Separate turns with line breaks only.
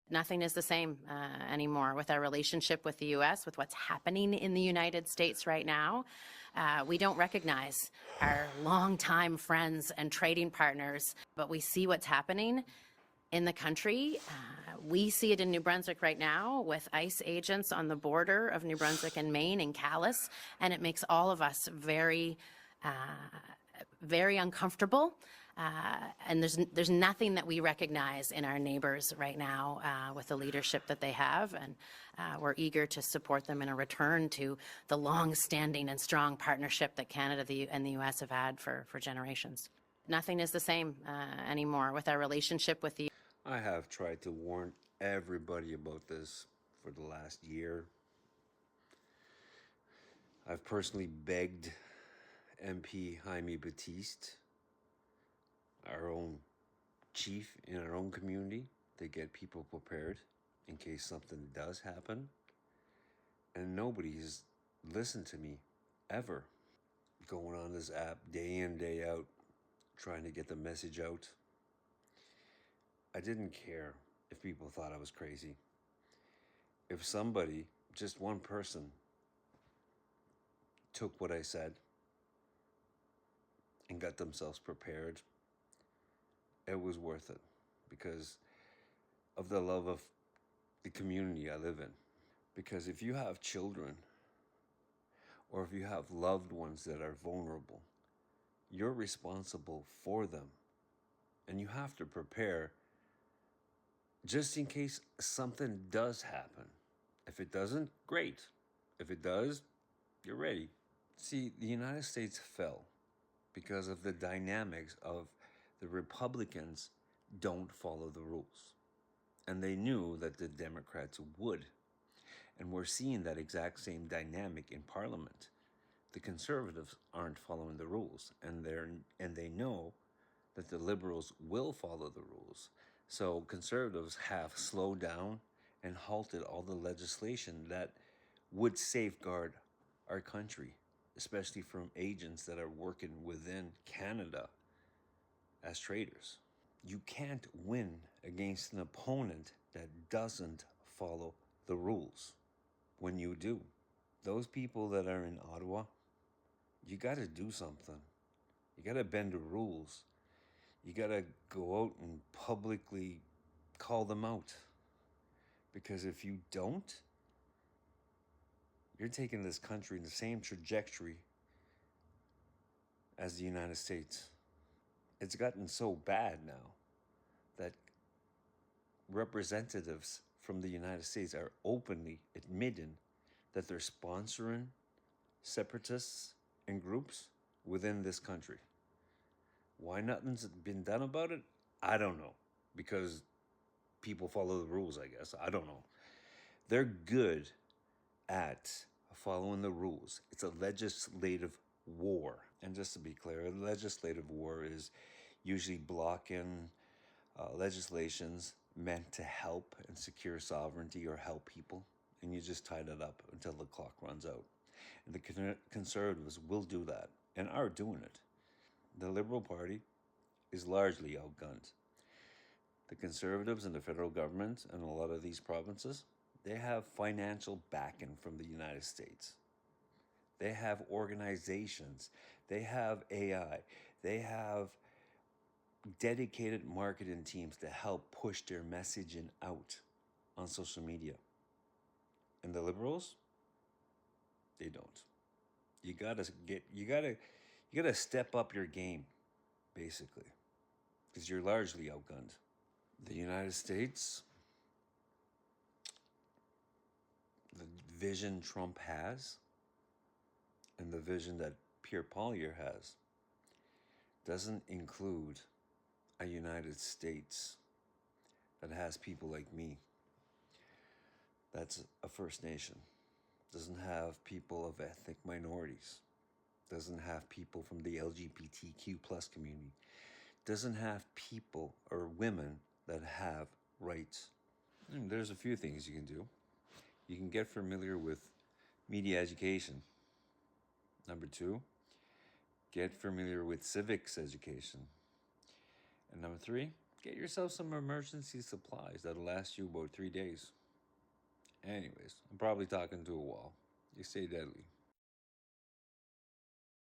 Nothing is the same anymore with our relationship with the U.S., with what's happening in the United States right now. We don't recognize our longtime friends and trading partners, but we see what's happening in the country. We see it in New Brunswick right now with ICE agents on the border of New Brunswick and Maine in Calais, and it makes all of us very uncomfortable. And there's nothing that we recognize in our neighbors right now with the leadership that they have, and we're eager to support them in a return to the long-standing and strong partnership that Canada and the U.S. have had for generations. Nothing is the same anymore with our relationship with the.
I have tried to warn everybody about this for the last year. I've personally begged MP Jaime Batiste, our own chief in our own community, to get people prepared in case something does happen. And nobody's listened to me ever. Going on this app day in, day out, trying to get the message out. I didn't care if people thought I was crazy. If somebody, just one person, took what I said and got themselves prepared, it was worth it because of the love of the community I live in. Because if you have children or if you have loved ones that are vulnerable, you're responsible for them. And you have to prepare just in case something does happen. If it doesn't, great. If it does, you're ready. See, the United States fell because of the dynamics of the Republicans don't follow the rules. And they knew that the Democrats would. And we're seeing that exact same dynamic in Parliament. The Conservatives aren't following the rules, and they know that the Liberals will follow the rules. So Conservatives have slowed down and halted all the legislation that would safeguard our country, especially from agents that are working within Canada as traders. You can't win against an opponent that doesn't follow the rules. When you do, those people that are in Ottawa, you got to do something. You got to bend the rules. You got to go out and publicly call them out. Because if you don't, you're taking this country in the same trajectory as the United States. It's gotten so bad now that representatives from the United States are openly admitting that they're sponsoring separatists and groups within this country. Why nothing's been done about it? I don't know. Because people follow the rules, I guess. I don't know. They're good at following the rules. It's a legislative war. And just to be clear, a legislative war is usually blocking legislations meant to help and secure sovereignty or help people. And you just tie that up until the clock runs out. And the Conservatives will do that and are doing it. The Liberal Party is largely outgunned. The Conservatives and the federal government and a lot of these provinces, they have financial backing from the United States. They have organizations. They have AI. They have dedicated marketing teams to help push their messaging out on social media. And the Liberals, they don't. You gotta step up your game, basically, because you're largely outgunned. The United States, the vision Trump has, and the vision that Pierre Poilievre has, doesn't include a United States that has people like me. That's a First Nation. Doesn't have people of ethnic minorities. Doesn't have people from the LGBTQ plus community. Doesn't have people or women that have rights. And there's a few things you can do. You can get familiar with media education. Number 2, get familiar with civics education. And number 3, Get yourself some emergency supplies that'll last you about 3 days. Anyways, I'm probably talking to a wall. You stay deadly.